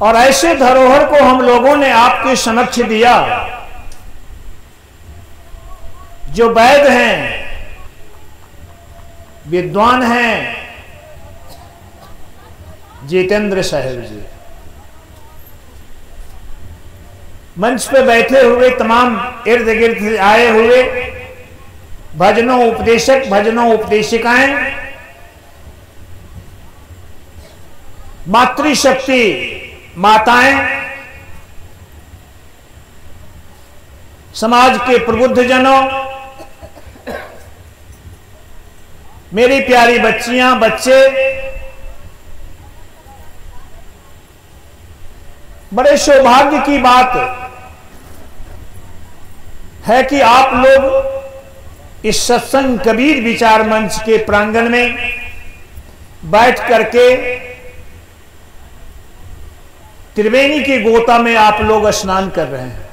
और ऐसे धरोहर को हम लोगों ने आपके समक्ष दिया जो वैद हैं, विद्वान हैं, जितेंद्र साहब जी। मंच पे बैठे हुए तमाम इर्द गिर्द आए हुए भजनों उपदेशक, भजनों उपदेशिकाएं, मातृशक्ति माताएं, समाज के प्रबुद्ध जनों, मेरी प्यारी बच्चियां, बच्चे, बड़े सौभाग्य की बात है कि आप लोग इस सत्संग कबीर विचार मंच के प्रांगण में बैठ करके त्रिवेणी की गोता में आप लोग स्नान कर रहे हैं।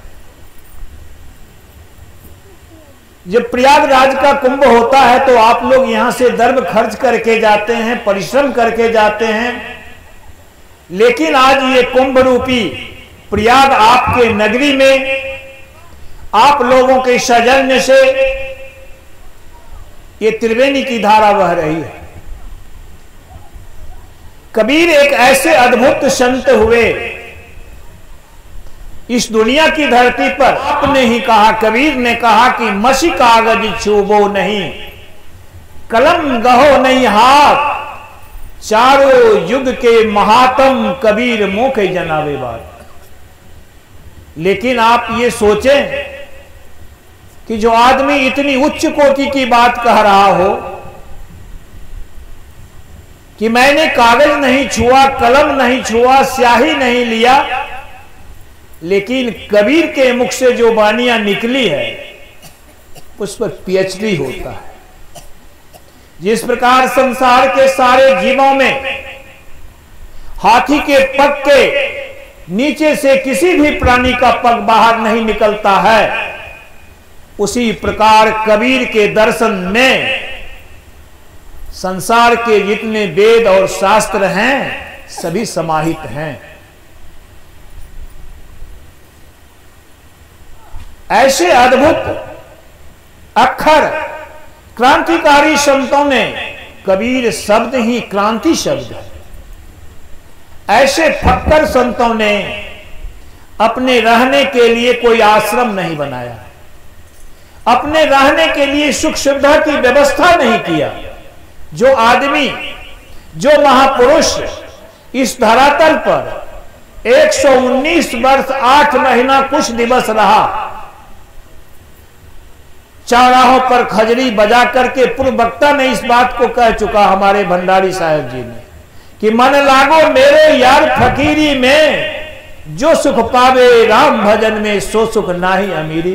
जब प्रयागराज का कुंभ होता है तो आप लोग यहां से दर्भ खर्च करके जाते हैं, परिश्रम करके जाते हैं, लेकिन आज ये कुंभ रूपी प्रयाग आपके नगरी में आप लोगों के सौजन्य से ये त्रिवेणी की धारा बह रही है। कबीर एक ऐसे अद्भुत संत हुए इस दुनिया की धरती पर। आपने ही कहा, कबीर ने कहा कि मसी कागज छूबो नहीं, कलम गहो नहीं हाथ, चारों युग के महात्म कबीर मोखे जनावे बात। लेकिन आप ये सोचें कि जो आदमी इतनी उच्च कोटि की बात कह रहा हो कि मैंने कागज नहीं छुआ, कलम नहीं छुआ, स्याही नहीं लिया, लेकिन कबीर के मुख से जो वाणियां निकली है उस पर पीएचडी होता है। जिस प्रकार संसार के सारे जीवों में हाथी के पग के नीचे से किसी भी प्राणी का पग बाहर नहीं निकलता है, उसी प्रकार कबीर के दर्शन में संसार के जितने वेद और शास्त्र हैं सभी समाहित हैं। ऐसे अद्भुत अक्षर क्रांतिकारी संतों ने, कबीर शब्द ही क्रांति शब्द है, ऐसे फक्कर संतों ने अपने रहने के लिए कोई आश्रम नहीं बनाया, अपने रहने के लिए सुख सुविधा की व्यवस्था नहीं किया। जो आदमी, जो महापुरुष इस धरातल पर 119 वर्ष 8 महीना कुछ दिवस रहा, चौराहों पर खजरी बजा करके, पूर्व वक्ता ने इस बात को कह चुका हमारे भंडारी साहब जी ने कि मन लागो मेरे यार फकीरी में, जो सुख पावे राम भजन में सो सुख नाही अमीरी।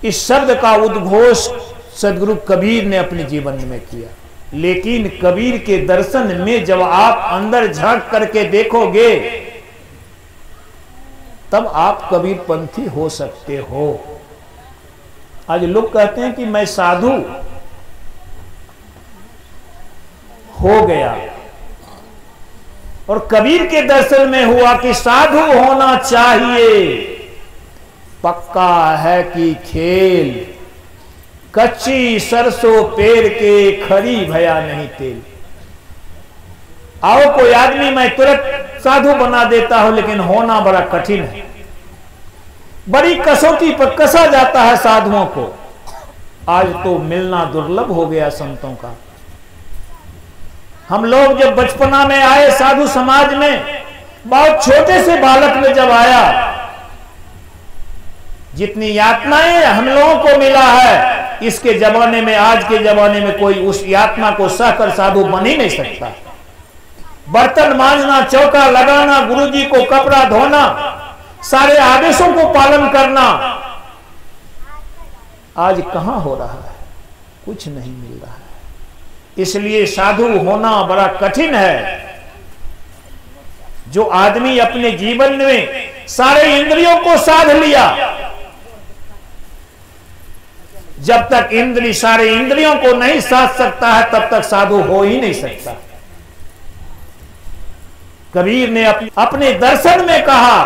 इस शब्द का उद्घोष सदगुरु कबीर ने अपने जीवन में किया। लेकिन कबीर के दर्शन में जब आप अंदर झांक करके देखोगे तब आप कबीर पंथी हो सकते हो। आज लोग कहते हैं कि मैं साधु हो गया, और कबीर के दर्शन में हुआ कि साधु होना चाहिए, पक्का है कि खेल, कच्ची सरसों पेड़ के खरी भया नहीं तेल। आओ कोई आदमी मैं तुरंत साधु बना देता हूं, लेकिन होना बड़ा कठिन है, बड़ी कसौटी पर कसा जाता है साधुओं को। आज तो मिलना दुर्लभ हो गया संतों का। हम लोग जब बचपना में आए साधु समाज में, बहुत छोटे से बालक में जब आया, जितनी यातनाएं हम लोगों को मिला है, इसके जमाने में, आज के जमाने में कोई उस यातना को सहकर साधु बन ही नहीं सकता। बर्तन मांजना, चौका लगाना, गुरुजी को कपड़ा धोना, सारे आदेशों को पालन करना, आज कहां हो रहा है? कुछ नहीं मिल रहा है। इसलिए साधु होना बड़ा कठिन है। जो आदमी अपने जीवन में सारे इंद्रियों को साध लिया, जब तक इंद्री सारे इंद्रियों को नहीं साध सकता है तब तक साधु हो ही नहीं सकता। कबीर ने अपने दर्शन में कहा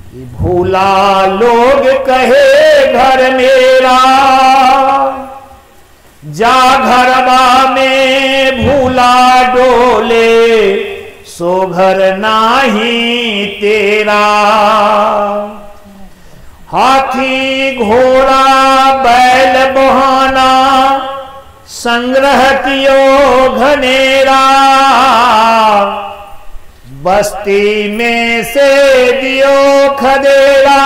कि भूला लोग कहे घर मेरा, जा घरवा में भूला डोले, सो घर नाही तेरा। हाथी घोड़ा बैल बहाना, संग्रह कियो घनेरा, बस्ती में से दियो खदेरा,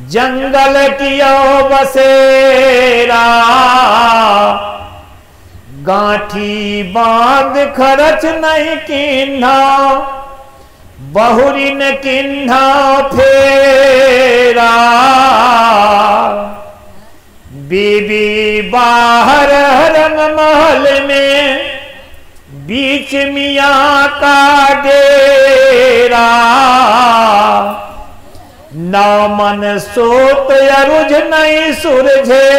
जंगल कियो बसेरा। गांठी बांध खरच नहीं किन्हा, बहुरी न किन्हा फेरा। बीबी बाहर रंग महल में, बीच मियाँ का डेरा। ना मन सोत अरुझ नहीं सुरझे,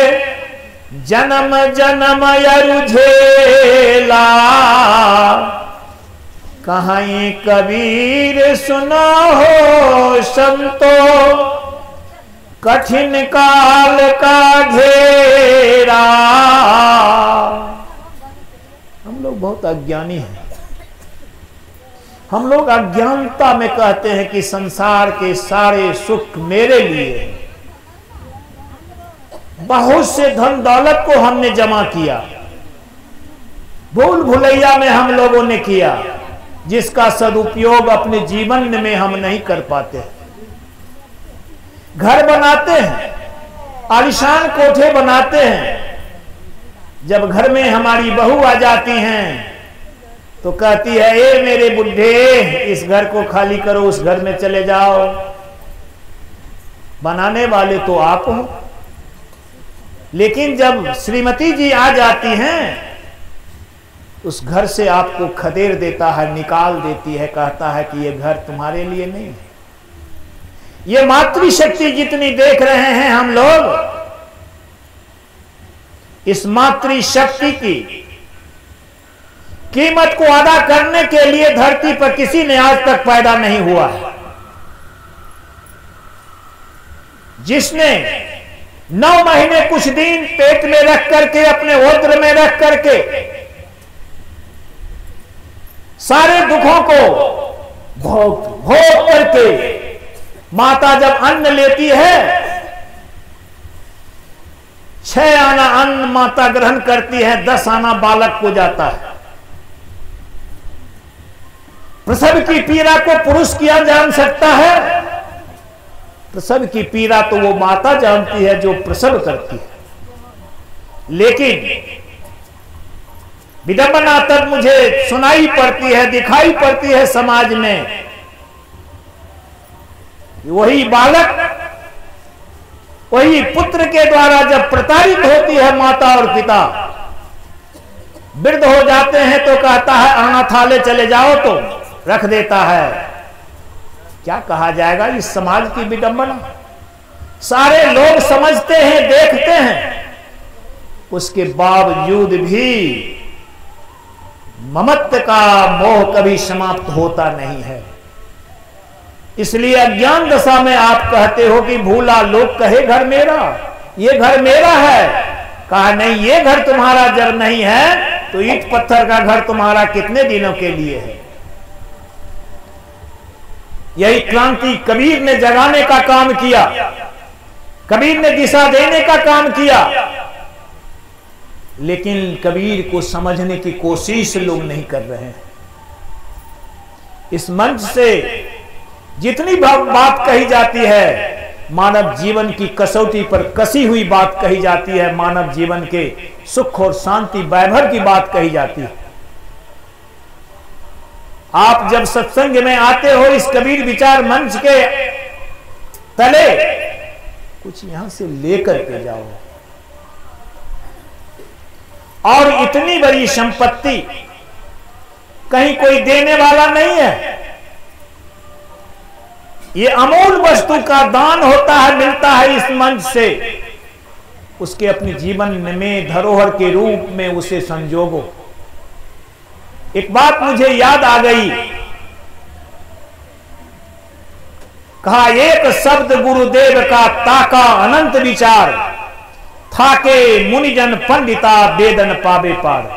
जन्म जन्म अरुझेला। कहीं कबीर सुना हो संतो, कठिन काल का घेरा। हम लोग बहुत अज्ञानी हैं। हम लोग अज्ञानता में कहते हैं कि संसार के सारे सुख मेरे लिए। बहुत से धन दौलत को हमने जमा किया, भूल भुलैया में हम लोगों ने किया, जिसका सदुपयोग अपने जीवन में हम नहीं कर पाते। घर बनाते हैं, आलीशान कोठे बनाते हैं, जब घर में हमारी बहू आ जाती हैं तो कहती है, ए मेरे बुढ़े, इस घर को खाली करो, उस घर में चले जाओ। बनाने वाले तो आप हो, लेकिन जब श्रीमती जी आ जाती हैं, उस घर से आपको खदेड़ देता है, निकाल देती है, कहता है कि यह घर तुम्हारे लिए नहीं है। ये मातृशक्ति जितनी देख रहे हैं हम लोग, इस मातृशक्ति की कीमत को अदा करने के लिए धरती पर किसी ने आज तक पैदा नहीं हुआ है। जिसने 9 महीने कुछ दिन पेट में रख करके, अपने उदर में रख करके सारे दुखों को भोग करके माता जब अन्न लेती है, 6 आना अन्न माता ग्रहण करती है, 10 आना बालक को जाता है। प्रसव की पीड़ा को पुरुष क्या जान सकता है? प्रसव की पीड़ा तो वो माता जानती है जो प्रसव करती है। लेकिन विडंबना तब मुझे सुनाई पड़ती है, दिखाई पड़ती है समाज में, वही बालक, वही पुत्र के द्वारा जब प्रताड़ित होती है माता और पिता, वृद्ध हो जाते हैं तो कहता है अनाथालय चले जाओ, तो रख देता है। क्या कहा जाएगा इस समाज की विडंबना? सारे लोग समझते हैं, देखते हैं, उसके बावजूद भी ममत्व का मोह कभी समाप्त होता नहीं है। इसलिए अज्ञान दशा में आप कहते हो कि भूला लोग कहे घर मेरा, ये घर मेरा है। कहा नहीं, ये घर तुम्हारा जब नहीं है तो ईंट पत्थर का घर तुम्हारा कितने दिनों के लिए है। यही क्रांति कबीर ने जगाने का काम किया, कबीर ने दिशा देने का काम किया, लेकिन कबीर को समझने की कोशिश लोग नहीं कर रहे हैं। इस मंच से जितनी बात कही जाती है, मानव जीवन की कसौटी पर कसी हुई बात कही जाती है, मानव जीवन के सुख और शांति वैभव की बात कही जाती है। आप जब सत्संग में आते हो इस कबीर विचार मंच के तले, कुछ यहां से लेकर के जाओ। और इतनी बड़ी संपत्ति कहीं कोई देने वाला नहीं है। ये अमूल वस्तु का दान होता है, मिलता है इस मंच से। उसके अपने जीवन में धरोहर के रूप में उसे संजोगो। एक बात मुझे याद आ गई, कहा एक शब्द गुरुदेव का ताका अनंत विचार, थाके मुनिजन पंडिता वेदन पावे पार।